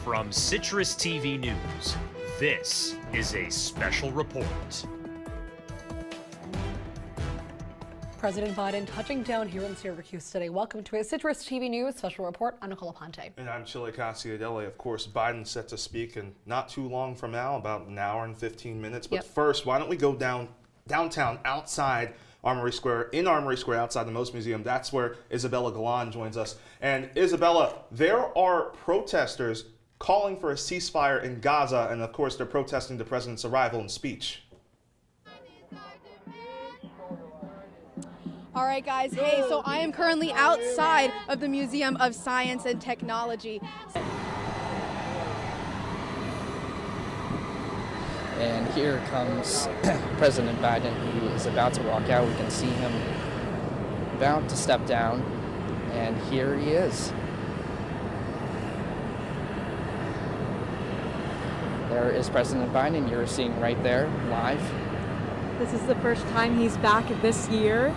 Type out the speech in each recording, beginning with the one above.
From Citrus TV News, this is a special report. President Biden touching down here in Syracuse today. Welcome to a Citrus TV News special report. I'm Nicole Aponte. And I'm Chile Cassiadelle. Of course, Biden's set to speak in not too long from now, about an hour and 15 minutes. But first, why don't we go downtown outside Armory Square, outside the Most Museum. That's where Isabella Galan joins us. And Isabella, there are protesters calling for a ceasefire in Gaza, and of course, they're protesting the president's arrival and speech. All right, guys. Hey, so I am currently outside of the Museum of Science and Technology. And here comes President Biden, who is about to walk out. We can see him about to step down, and here he is. There is President Biden. You're seeing right there, live. This is the first time he's back this year.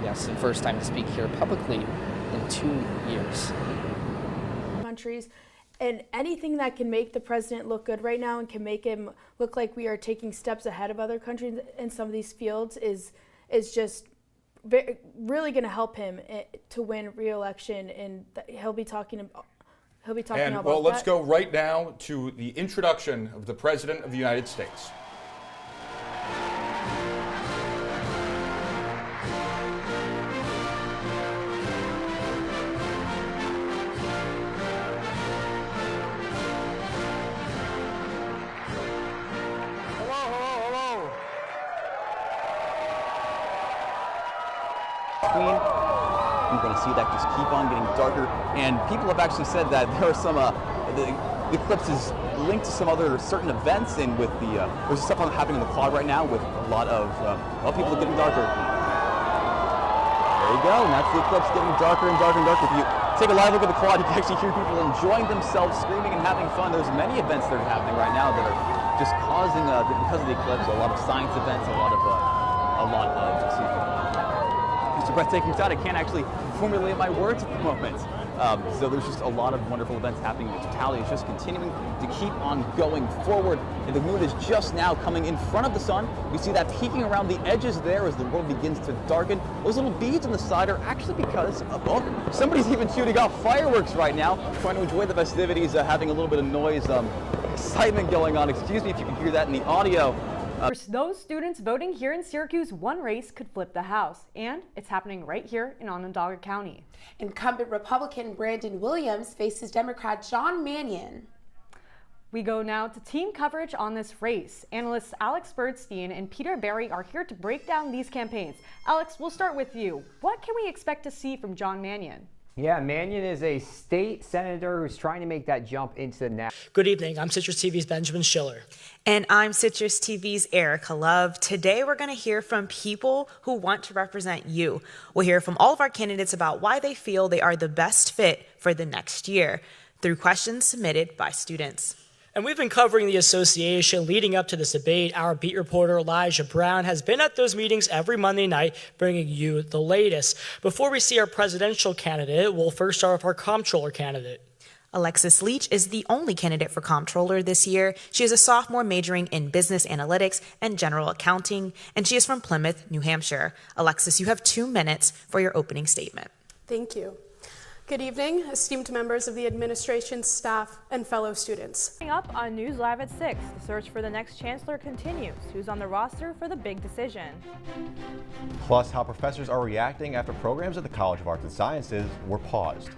Yes, and first time to speak here publicly in 2 years. Countries, and anything that can make the president look good right now and can make him look like we are taking steps ahead of other countries in some of these fields is just really going to help him to win re-election, and he'll be talking about that. Well, let's go right now to the introduction of the President of the United States. You're going to see that just keep on getting darker, and people have actually said that there are some the eclipse is linked to some other certain events, and with there's stuff happening in the cloud right now with a lot of people getting darker. There you go, and that's the eclipse getting darker and darker and darker. If you take a live look at the cloud, you can actually hear people enjoying themselves, screaming and having fun. There's many events that are happening right now that are just causing because of the eclipse, a lot of science events, a lot of it's a breathtaking sight. I can't actually formulate my words at the moment. So there's just a lot of wonderful events happening. The totality is just continuing to keep on going forward. And the moon is just now coming in front of the sun. We see that peeking around the edges there as the world begins to darken. Those little beads on the side are actually because somebody's even shooting off fireworks right now, trying to enjoy the festivities, having a little bit of noise, excitement going on. Excuse me if you can hear that in the audio. For those students voting here in Syracuse, one race could flip the House, and it's happening right here in Onondaga County. Incumbent Republican Brandon Williams faces Democrat John Mannion. We go now to team coverage on this race. Analysts Alex Birdstein and Peter Barry are here to break down these campaigns. Alex, we'll start with you. What can we expect to see from John Mannion? Yeah, Mannion is a state senator who's trying to make that jump into the national. Good evening. I'm Citrus TV's Benjamin Schiller. And I'm Citrus TV's Erica Love. Today we're going to hear from people who want to represent you. We'll hear from all of our candidates about why they feel they are the best fit for the next year through questions submitted by students. And we've been covering the association leading up to this debate. Our beat reporter Elijah Brown has been at those meetings every Monday night, bringing you the latest. Before we see our presidential candidate, we'll first start with our comptroller candidate. Alexis Leach is the only candidate for comptroller this year. She is a sophomore majoring in business analytics and general accounting, and she is from Plymouth, New Hampshire. Alexis, you have 2 minutes for your opening statement. Thank you. Good evening, esteemed members of the administration, staff, and fellow students. Coming up on News Live at 6, the search for the next chancellor continues. Who's on the roster for the big decision? Plus, how professors are reacting after programs at the College of Arts and Sciences were paused.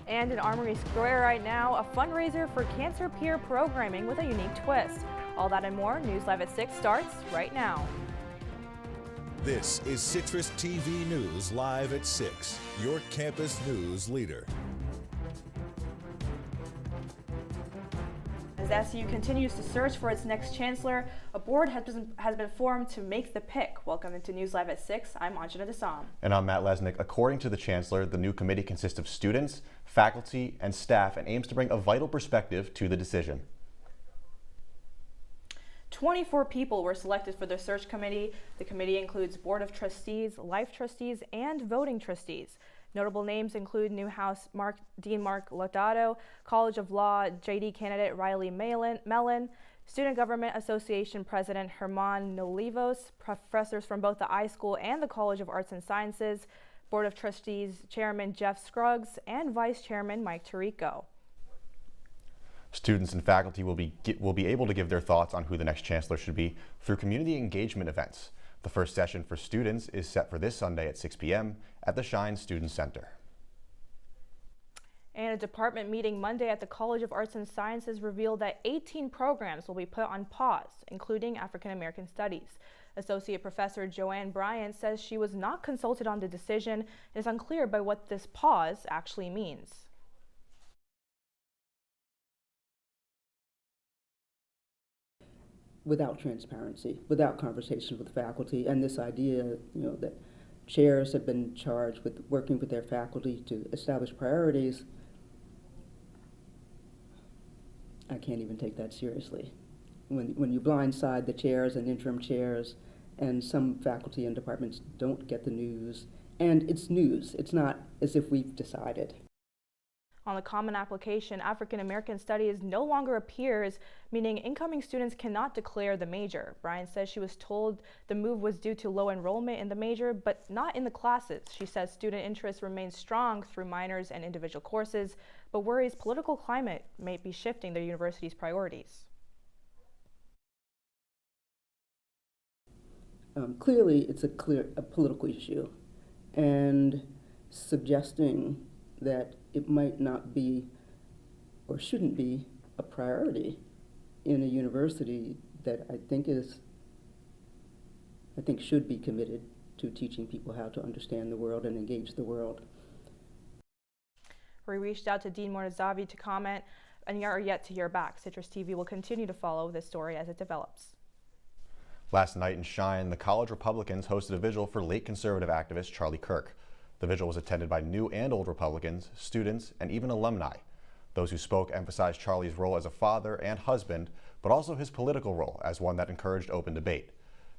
And in Armory Square right now, a fundraiser for cancer peer programming with a unique twist. All that and more, News Live at 6 starts right now. This is Citrus TV News Live at 6, your campus news leader. As SU continues to search for its next chancellor, a board has been formed to make the pick. Welcome into News Live at 6. I'm Anjana Desam. And I'm Matt Lesnick. According to the chancellor, the new committee consists of students, faculty, and staff and aims to bring a vital perspective to the decision. 24 people were selected for the search committee. The committee includes Board of Trustees, Life Trustees, and Voting Trustees. Notable names include Newhouse Dean Mark Lodato, College of Law JD candidate Riley Mellon, Student Government Association President Herman Nolivos, professors from both the iSchool and the College of Arts and Sciences, Board of Trustees Chairman Jeff Scruggs, and Vice Chairman Mike Tirico. Students and faculty will be able to give their thoughts on who the next chancellor should be through community engagement events. The first session for students is set for this Sunday at 6 p.m. at the Shine Student Center. And a department meeting Monday at the College of Arts and Sciences revealed that 18 programs will be put on pause, including African American Studies. Associate Professor Joanne Bryant says she was not consulted on the decision and is unclear by what this pause actually means. Without transparency, without conversations with faculty, and this idea, that chairs have been charged with working with their faculty to establish priorities, I can't even take that seriously. When you blindside the chairs and interim chairs, and some faculty and departments don't get the news, and it's news, it's not as if we've decided. On the Common Application, African American Studies no longer appears, meaning incoming students cannot declare the major. Bryant says she was told the move was due to low enrollment in the major, but not in the classes. She says student interest remains strong through minors and individual courses, but worries political climate may be shifting the university's priorities. Clearly, it's a political issue, and suggesting that it might not be or shouldn't be a priority in a university that I think should be committed to teaching people how to understand the world and engage the world. We reached out to Dean Mortazavi to comment and are yet to hear back. Citrus TV will continue to follow this story as it develops. Last night in Shine, the college Republicans hosted a vigil for late conservative activist Charlie Kirk. The vigil was attended by new and old Republicans, students, and even alumni. Those who spoke emphasized Charlie's role as a father and husband, but also his political role as one that encouraged open debate.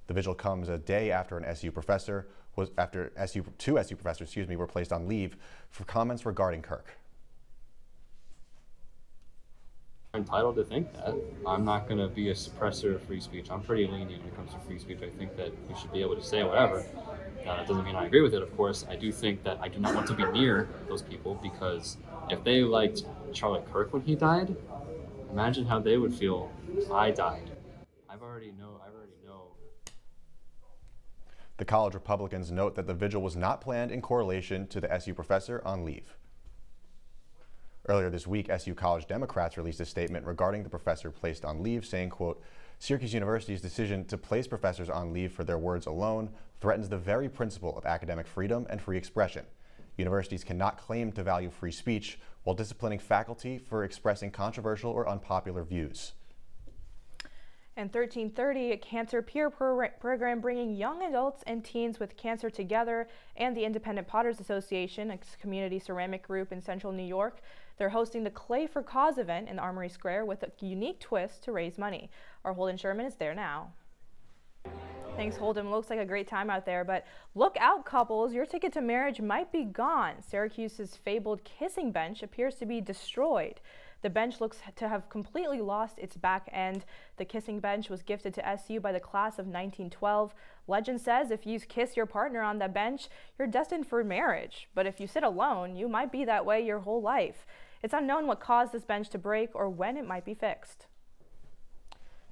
The vigil comes a day after two SU professors were placed on leave for comments regarding Kirk. I'm entitled to think that. I'm not going to be a suppressor of free speech. I'm pretty lenient when it comes to free speech. I think that you should be able to say whatever. That doesn't mean I agree with it, of course. I do think that I do not want to be near those people, because if they liked Charlie Kirk when he died, imagine how they would feel if I died. I already know. The college Republicans note that the vigil was not planned in correlation to the SU professor on leave. Earlier this week, SU College Democrats released a statement regarding the professor placed on leave, saying, quote, Syracuse University's decision to place professors on leave for their words alone threatens the very principle of academic freedom and free expression. Universities cannot claim to value free speech while disciplining faculty for expressing controversial or unpopular views. And 1330, a cancer peer program bringing young adults and teens with cancer together, and the Independent Potters Association, a community ceramic group in central New York. They're hosting the Clay for Cause event in Armory Square with a unique twist to raise money. Our Holden Sherman is there now. Thanks, Holden. Looks like a great time out there, but look out, couples. Your ticket to marriage might be gone. Syracuse's fabled kissing bench appears to be destroyed. The bench looks to have completely lost its back end. The kissing bench was gifted to SU by the class of 1912. Legend says if you kiss your partner on the bench, you're destined for marriage. But if you sit alone, you might be that way your whole life. It's unknown what caused this bench to break or when it might be fixed.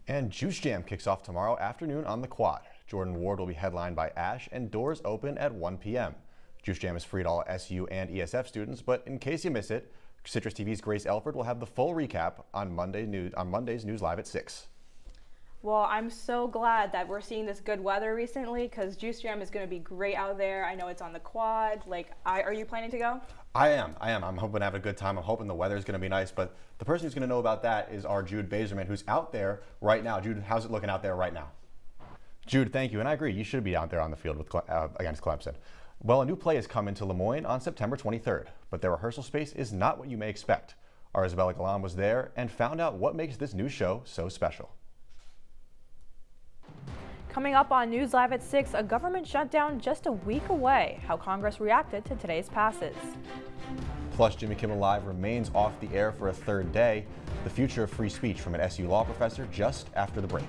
And Juice Jam kicks off tomorrow afternoon on the Quad. Jordan Ward will be headlined by Ash, and doors open at 1 p.m. Juice Jam is free to all SU and ESF students, but in case you miss it, Citrus TV's Grace Elford will have the full recap on Monday's News Live at 6. Well, I'm so glad that we're seeing this good weather recently, because Juice Jam is going to be great out there. I know it's on the Quad. Are you planning to go? I am. I'm hoping to have a good time. I'm hoping the weather is going to be nice, but the person who's going to know about that is our Jude Bazerman, who's out there right now. Jude, how's it looking out there right now? Jude, thank you, and I agree. You should be out there on the field with against Clemson. Well, a new play is coming to Lemoyne on September 23rd, but their rehearsal space is not what you may expect. Our Isabella Galan was there and found out what makes this new show so special. Coming up on News Live at 6, a government shutdown just a week away, how Congress reacted to today's passes. Plus, Jimmy Kimmel Live remains off the air for a third day. The future of free speech from an SU law professor just after the break.